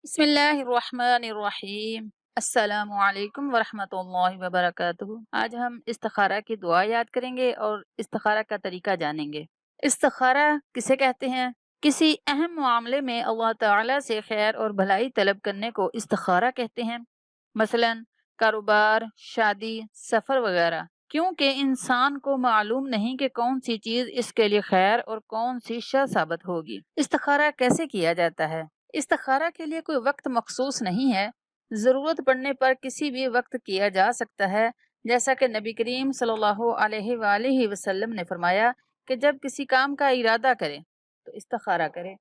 بسم اللہ الرحمن الرحیم۔ السلام علیکم ورحمۃ اللہ وبرکاتہ۔ آج ہم استخارہ کی دعا یاد کریں گے اور استخارہ کا طریقہ جانیں گے۔ استخارہ کسے کہتے ہیں؟ کسی اہم معاملے میں اللہ تعالی سے خیر اور بھلائی طلب کرنے کو استخارہ کہتے ہیں، مثلا کاروبار، شادی، سفر وغیرہ، کیونکہ انسان کو معلوم نہیں کہ کون سی چیز اس کے لیے خیر اور کون سی شر ثابت ہوگی۔ استخارہ کیسے کیا جاتا ہے؟ استخارہ کے لیے کوئی وقت مخصوص نہیں ہے، ضرورت پڑنے پر کسی بھی وقت کیا جا سکتا ہے، جیسا کہ نبی کریم صلی اللہ علیہ وآلہ وسلم نے فرمایا کہ جب کسی کام کا ارادہ کرے تو استخارہ کرے۔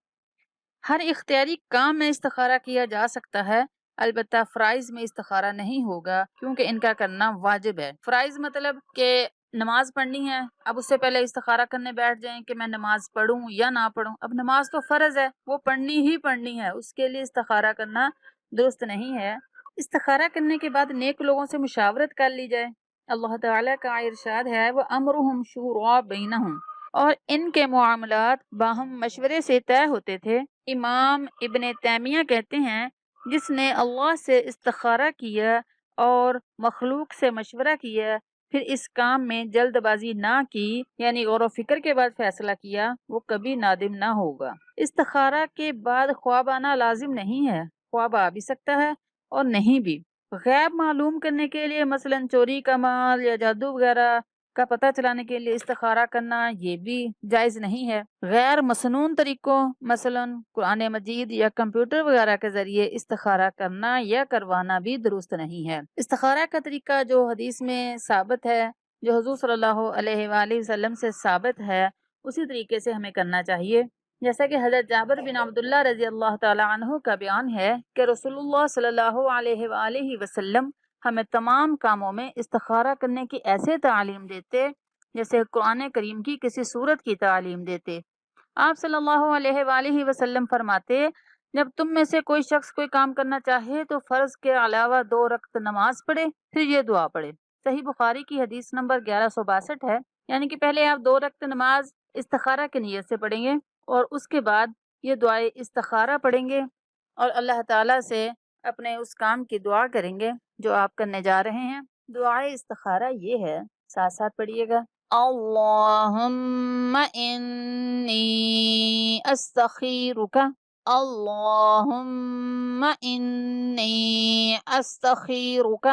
ہر اختیاری کام میں استخارہ کیا جا سکتا ہے، البتہ فرائض میں استخارہ نہیں ہوگا کیونکہ ان کا کرنا واجب ہے۔ فرائض مطلب کہ نماز پڑھنی ہے، اب اس سے پہلے استخارہ کرنے بیٹھ جائیں کہ میں نماز پڑھوں یا نہ پڑھوں۔ اب نماز تو فرض ہے، وہ پڑھنی ہی پڑھنی ہے، اس کے لیے استخارہ کرنا درست نہیں ہے۔ استخارہ کرنے کے بعد نیک لوگوں سے مشاورت کر لی جائے۔ اللہ تعالیٰ کا ارشاد ہے وَأَمْرُهُمْ شُورَىٰ بَيْنَهُمْ، اور ان کے معاملات باہم مشورے سے طے ہوتے تھے۔ امام ابن تیمیہ کہتے ہیں جس نے اللہ سے استخارہ کیا اور مخلوق سے مشورہ کیا، پھر اس کام میں جلد بازی نہ کی، یعنی غور و فکر کے بعد فیصلہ کیا، وہ کبھی نادم نہ ہوگا۔ استخارہ کے بعد خواب آنا لازم نہیں ہے، خواب آ بھی سکتا ہے اور نہیں بھی۔ غیب معلوم کرنے کے لیے مثلا چوری کا مال یا جادو وغیرہ کا پتہ چلانے کے لیے استخارہ کرنا یہ بھی جائز نہیں ہے۔ غیر مسنون طریقوں مثلا قرآن مجید یا کمپیوٹر وغیرہ کے ذریعے استخارہ کرنا یا کروانا بھی درست نہیں ہے۔ استخارہ کا طریقہ جو حدیث میں ثابت ہے، جو حضور صلی اللہ علیہ وآلہ وسلم سے ثابت ہے، اسی طریقے سے ہمیں کرنا چاہیے۔ جیسا کہ حضرت جابر بن عبداللہ رضی اللہ تعالی عنہ کا بیان ہے کہ رسول اللہ صلی اللہ علیہ وآلہ وسلم ہمیں تمام کاموں میں استخارہ کرنے کی ایسے تعلیم دیتے جیسے قرآن کریم کی کسی سورت کی تعلیم دیتے۔ آپ صلی اللہ علیہ وآلہ وسلم فرماتے جب تم میں سے کوئی شخص کوئی کام کرنا چاہے تو فرض کے علاوہ 2 رکعت نماز پڑھے، پھر یہ دعا پڑھے۔ صحیح بخاری کی حدیث نمبر 1162 ہے، یعنی کہ پہلے آپ 2 رکعت نماز استخارہ کی نیت سے پڑھیں گے اور اس کے بعد یہ دعائے استخارہ پڑھیں گے اور اللہ تعالیٰ سے اپنے اس کام کی دعا کریں گے جو آپ کرنے جا رہے ہیں۔ دعائے استخارہ یہ ہے، ساتھ ساتھ پڑھیے گا۔ اللہم انی استخیرک، اللہم انی استخیرک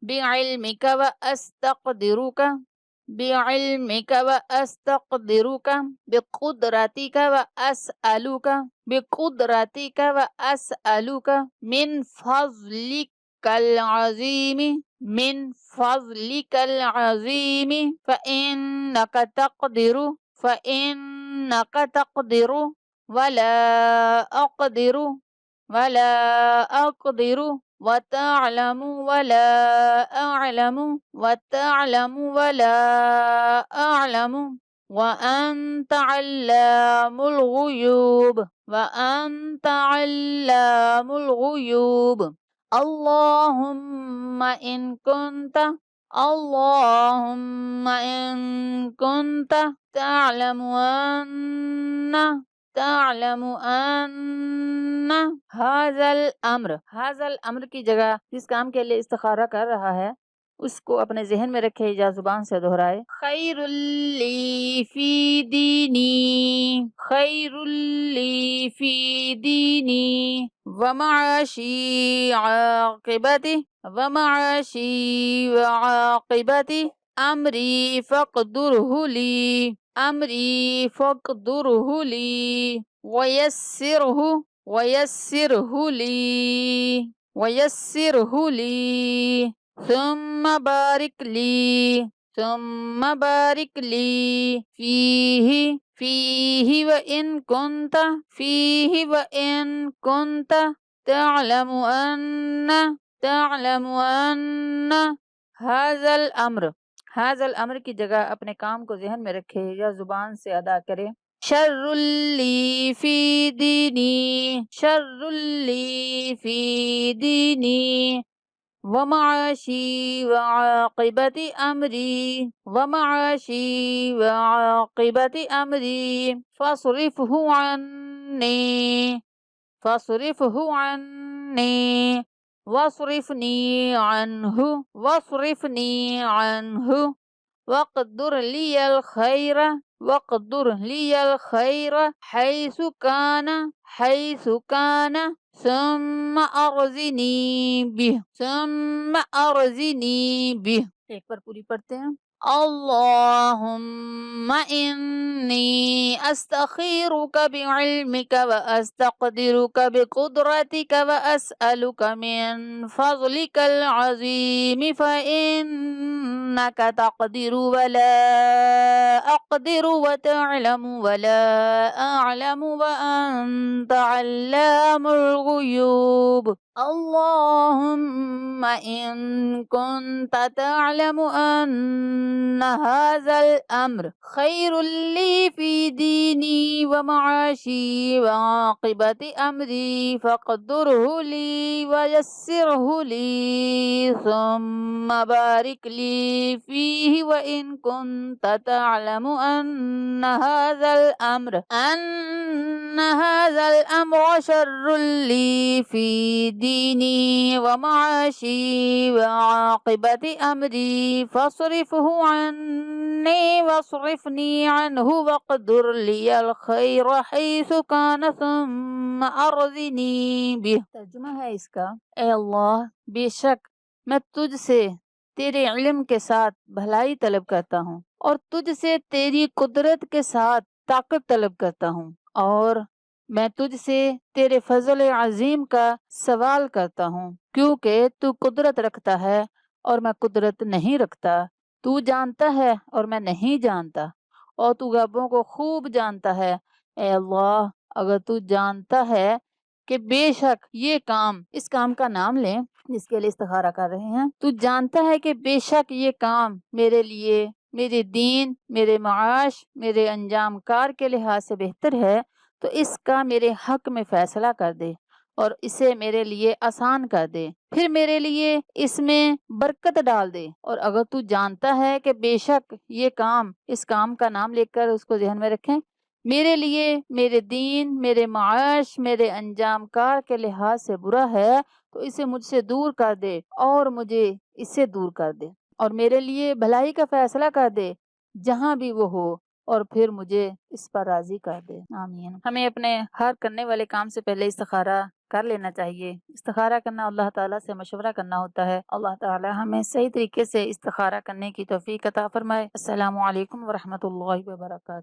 بعلمک و استقدرک، بعلمک و استقدرک، بقدرتک و اسألک، بقدرتک و اسألک من فضلک العظیم، من فضلک العظیم، فإنک تقدر، فإنک تقدر ولا أقدر، ولا أقدر، وتعلم ولا أعلم، وتعلم ولا أعلم، وأنت علام الغيوب، وأنت علام الغيوب، اللهم إن كنت، اللهم إن كنت تعلم أن هذا الأمر کی جگہ جس کام کے لیے استخارہ کر رہا ہے اس کو اپنے ذہن میں رکھے یا زبان سے دہرائے۔ خیر لی فی دینی، خیر لی فی دینی ومعاشی عاقبتی، ومعاشی وعاقبتی امری فاقدرہ لی، امری فاقدرہ لی ویسرہ، ویسرہ لی، ویسرہ لی، ثم بارک لی، ثم بارک لی فیہ، فیہ وإن کنت، فیہ وإن کنت تعلم أن هذا الأمر کی جگہ اپنے کام کو ذہن میں رکھے یا زبان سے ادا کرے۔ شر لی فی دینی، شر لی فی دینی ومعاشی وعاقبت امری، ومعاشی وعاقبت امری فاصرفہ عنی، فاصرفہ عنی عني واصرفني عنه واقدر لي الخير حيث كان ثم أرزني به ایک بار پوری پڑھتے ہیں اللهم إني أستخيرك بعلمك وأستقدرك بقدرتك وأسألك من فضلك العظيم فإنك تقدر ولا أقدر وتعلم ولا أعلم وأنت علام الغيوب اللهم إن كنت تعلم أن هذا الأمر خير لي في ديني ومعاشي وعاقبة أمري فاقدره لي ويسره لي ثم بارك لي فيه وإن كنت تعلم أن هذا الأمر شر لي في ديني ومعاشي وعاقبة أمري فاصرفه عني واصرفني عنه واقدر لي الخير حيث كان ثم أرزني به. ترجمہ ہے اس کا، اے اللہ بے شک میں تجھ سے تیرے علم کے ساتھ بھلائی طلب کرتا ہوں اور تجھ سے تیری قدرت کے ساتھ طاقت طلب کرتا ہوں، اور میں تجھ سے تیرے فضل عظیم کا سوال کرتا ہوں کیونکہ تو قدرت رکھتا ہے اور میں قدرت نہیں رکھتا، تو جانتا ہے اور میں نہیں جانتا، اور تو غیبوں کو خوب جانتا ہے۔ اے اللہ اگر تو جانتا ہے کہ بے شک یہ کام، اس کام کا نام لیں جس کے لیے استخارہ کر رہے ہیں، تو جانتا ہے کہ بے شک یہ کام میرے لیے، میرے دین، میرے معاش، میرے انجام کار کے لحاظ سے بہتر ہے، تو اس کا میرے حق میں فیصلہ کر دے اور اسے میرے لیے آسان کر دے، پھر میرے لیے اس میں برکت ڈال دے۔ اور اگر تو جانتا ہے کہ بے شک یہ کام، اس کام کا نام لے کر اس کو ذہن میں رکھیں، میرے لیے، میرے دین، میرے معاش، میرے انجام کار کے لحاظ سے برا ہے، تو اسے مجھ سے دور کر دے اور مجھے اس سے دور کر دے، اور میرے لیے بھلائی کا فیصلہ کر دے جہاں بھی وہ ہو، اور پھر مجھے اس پر راضی کر دے۔ آمین۔ ہمیں اپنے ہر کرنے والے کام سے پہلے استخارہ کر لینا چاہیے۔ استخارہ کرنا اللہ تعالیٰ سے مشورہ کرنا ہوتا ہے۔ اللہ تعالیٰ ہمیں صحیح طریقے سے استخارہ کرنے کی توفیق عطا فرمائے۔ السلام علیکم ورحمۃ اللہ وبرکاتہ۔